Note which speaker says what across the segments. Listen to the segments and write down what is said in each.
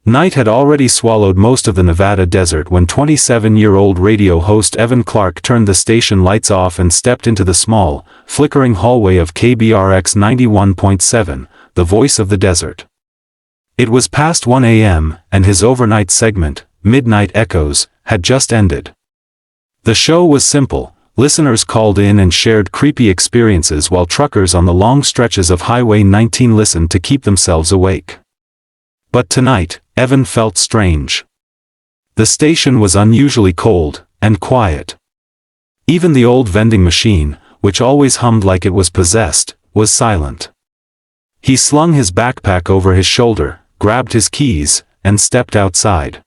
Speaker 1: Night had already swallowed most of the Nevada desert when 27-year-old radio host Evan Clark turned the station lights off and stepped into the small, flickering hallway of KBRX 91.7, the voice of the desert. It was past 1 a.m., and his overnight segment, Midnight Echoes, had just ended. The show was simple. Listeners called in and shared creepy experiences while truckers on the long stretches of Highway 19 listened to keep themselves awake. But tonight, Evan felt strange. The station was unusually cold and quiet. Even the old vending machine, which always hummed like it was possessed, was silent. He slung his backpack over his shoulder, grabbed his keys, and stepped outside.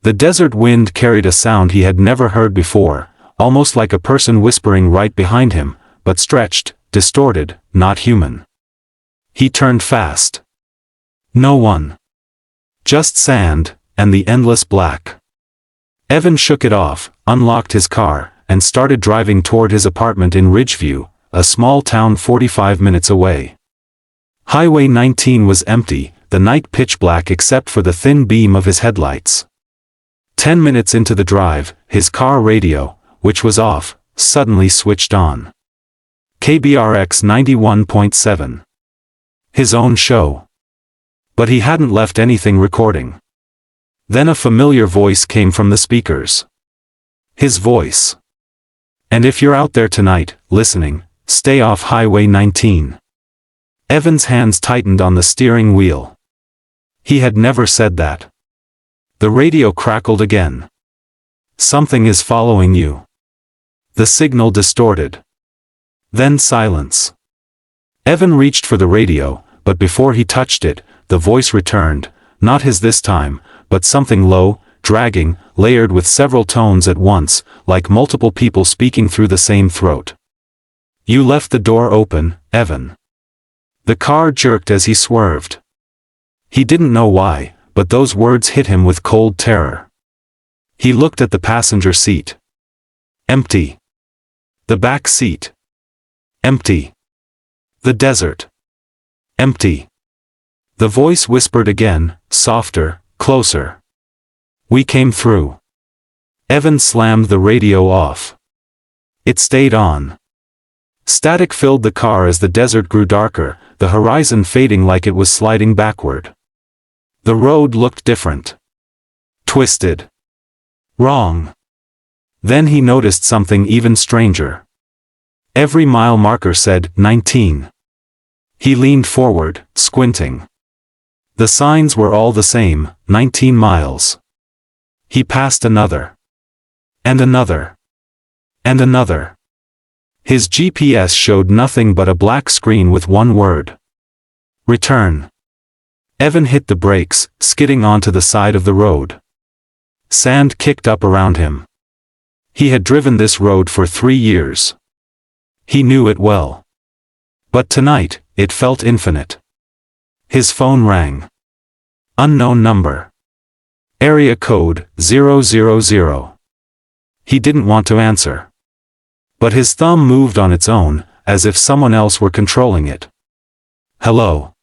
Speaker 1: The desert wind carried a sound he had never heard before, almost like a person whispering right behind him, but stretched, distorted, not human. He turned fast. No one. Just sand, and the endless black. Evan shook it off, unlocked his car, and started driving toward his apartment in Ridgeview, a small town 45 minutes away. Highway 19 was empty, the night pitch black except for the thin beam of his headlights. 10 minutes into the drive, his car radio, which was off, suddenly switched on. KBRX 91.7. His own show. But he hadn't left anything recording. Then a familiar voice came from the speakers. His voice. And if you're out there tonight, listening, stay off Highway 19. Evan's hands tightened on the steering wheel. He had never said that. The radio crackled again. Something is following you. The signal distorted. Then silence. Evan reached for the radio, but before he touched it, the voice returned, not his this time, but something low, dragging, layered with several tones at once, like multiple people speaking through the same throat. You left the door open, Evan. The car jerked as he swerved. He didn't know why, but those words hit him with cold terror. He looked at the passenger seat. Empty. The back seat. Empty. The desert. Empty. The voice whispered again, softer, closer. We came through. Evan slammed the radio off. It stayed on. Static filled the car as the desert grew darker, the horizon fading like it was sliding backward. The road looked different. Twisted. Wrong. Then he noticed something even stranger. Every mile marker said 19. He leaned forward, squinting. The signs were all the same, 19 miles. He passed another. And another. And another. His GPS showed nothing but a black screen with one word. Return. Evan hit the brakes, skidding onto the side of the road. Sand kicked up around him. He had driven this road for 3 years. He knew it well. But tonight, it felt infinite. His phone rang. Unknown number. Area code 000. He didn't want to answer. But his thumb moved on its own, as if someone else were controlling it. Hello.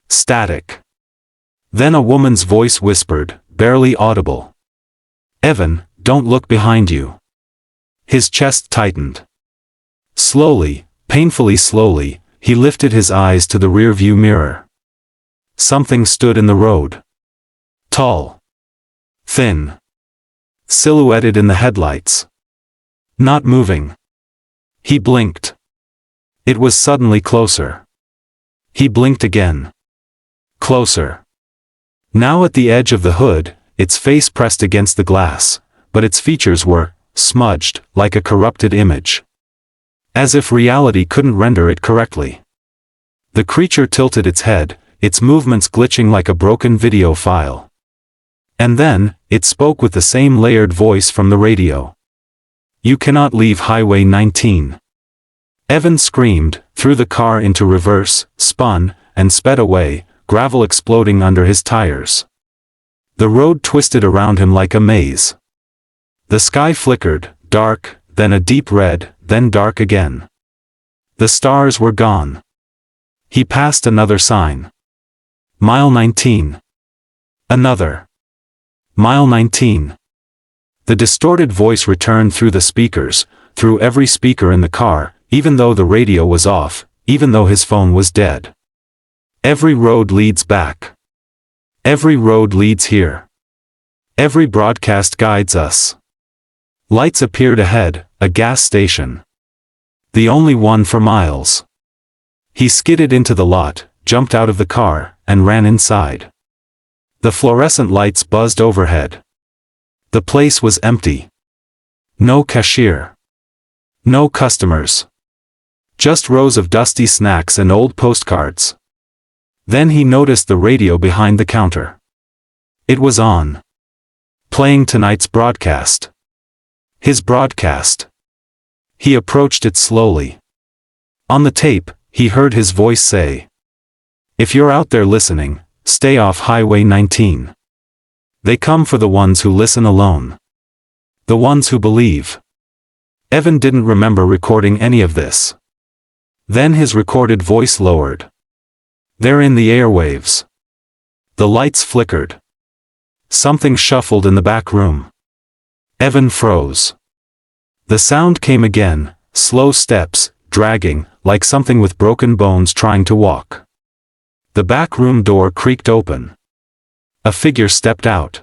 Speaker 1: Static. Then a woman's voice whispered, barely audible. Evan, don't look behind you. His chest tightened. Slowly, painfully slowly, he lifted his eyes to the rearview mirror. Something stood in the road. Tall. Thin. Silhouetted in the headlights. Not moving. He blinked. It was suddenly closer. He blinked again. Closer. Now at the edge of the hood, its face pressed against the glass, but its features were smudged, like a corrupted image. As if reality couldn't render it correctly. The creature tilted its head, its movements glitching like a broken video file. And then, it spoke with the same layered voice from the radio. You cannot leave Highway 19. Evan screamed, threw the car into reverse, spun, and sped away, gravel exploding under his tires. The road twisted around him like a maze. The sky flickered, dark, then a deep red, then dark again. The stars were gone. He passed another sign. Mile 19. Another. Mile 19. The distorted voice returned through the speakers, through every speaker in the car, even though the radio was off, even though his phone was dead. Every road leads back. Every road leads here. Every broadcast guides us. Lights appeared ahead, a gas station. The only one for miles. He skidded into the lot, jumped out of the car, and ran inside. The fluorescent lights buzzed overhead. The place was empty. No cashier. No customers. Just rows of dusty snacks and old postcards. Then he noticed the radio behind the counter. It was on. Playing tonight's broadcast. His broadcast. He approached it slowly. On the tape, he heard his voice say, "If you're out there listening, stay off Highway 19. They come for the ones who listen alone. The ones who believe." Evan didn't remember recording any of this. Then his recorded voice lowered. "They're in the airwaves." The lights flickered. Something shuffled in the back room. Evan froze. The sound came again, slow steps, dragging, like something with broken bones trying to walk. The back room door creaked open. A figure stepped out.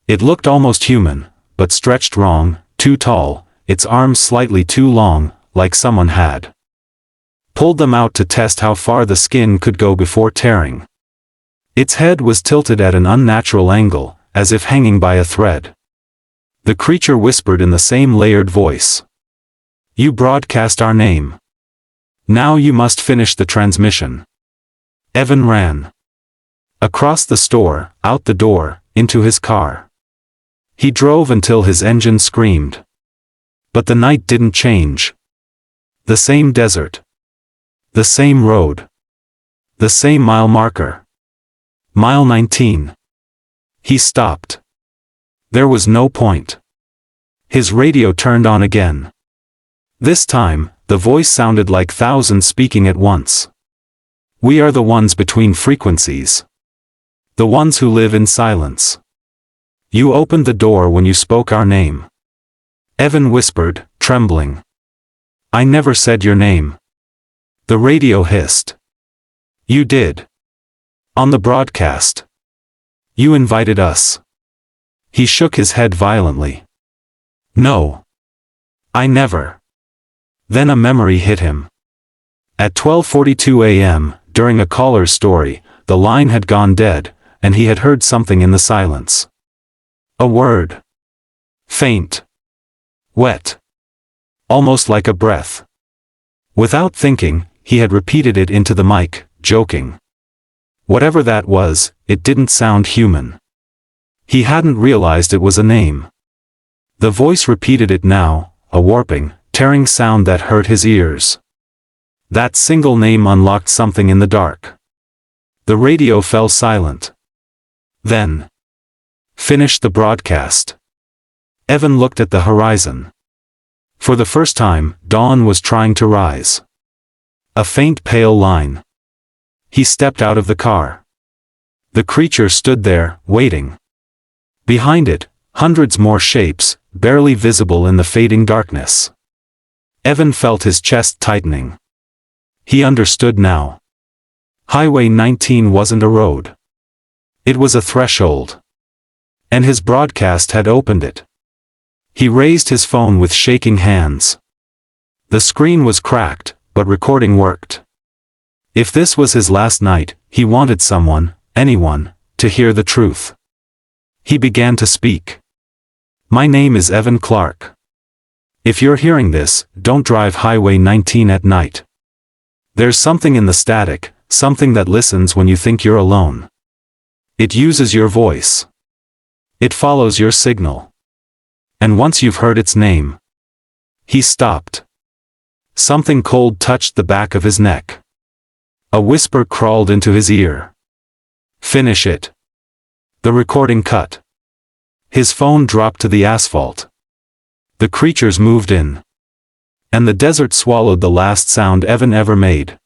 Speaker 1: It looked almost human, but stretched wrong, too tall, its arms slightly too long, like someone had pulled them out to test how far the skin could go before tearing. Its head was tilted at an unnatural angle, as if hanging by a thread. The creature whispered in the same layered voice. "You broadcast our name. Now you must finish the transmission." Evan ran. Across the store, out the door, into his car. He drove until his engine screamed. But the night didn't change. The same desert. The same road. The same mile marker. Mile 19. He stopped. There was no point. His radio turned on again. This time, the voice sounded like thousands speaking at once. "We are the ones between frequencies. The ones who live in silence. You opened the door when you spoke our name." Evan whispered, trembling. "I never said your name." The radio hissed. "You did. On the broadcast. You invited us." He shook his head violently. "No. I never." Then a memory hit him. At 12:42 a.m., during a caller's story, the line had gone dead, and he had heard something in the silence. A word. Faint. Wet. Almost like a breath. Without thinking, he had repeated it into the mic, joking. Whatever that was, it didn't sound human. He hadn't realized it was a name. The voice repeated it now, a warping, tearing sound that hurt his ears. That single name unlocked something in the dark. The radio fell silent. Then. Finished the broadcast. Evan looked at the horizon. For the first time, dawn was trying to rise. A faint pale line. He stepped out of the car. The creature stood there, waiting. Behind it, hundreds more shapes, barely visible in the fading darkness. Evan felt his chest tightening. He understood now. Highway 19 wasn't a road. It was a threshold. And his broadcast had opened it. He raised his phone with shaking hands. The screen was cracked, but recording worked. If this was his last night, he wanted someone, anyone, to hear the truth. He began to speak. "My name is Evan Clark. If you're hearing this, don't drive Highway 19 at night. There's something in the static, something that listens when you think you're alone. It uses your voice. It follows your signal. And once you've heard its name..." He stopped. Something cold touched the back of his neck. A whisper crawled into his ear. "Finish it." The recording cut. His phone dropped to the asphalt. The creatures moved in. And the desert swallowed the last sound Evan ever made.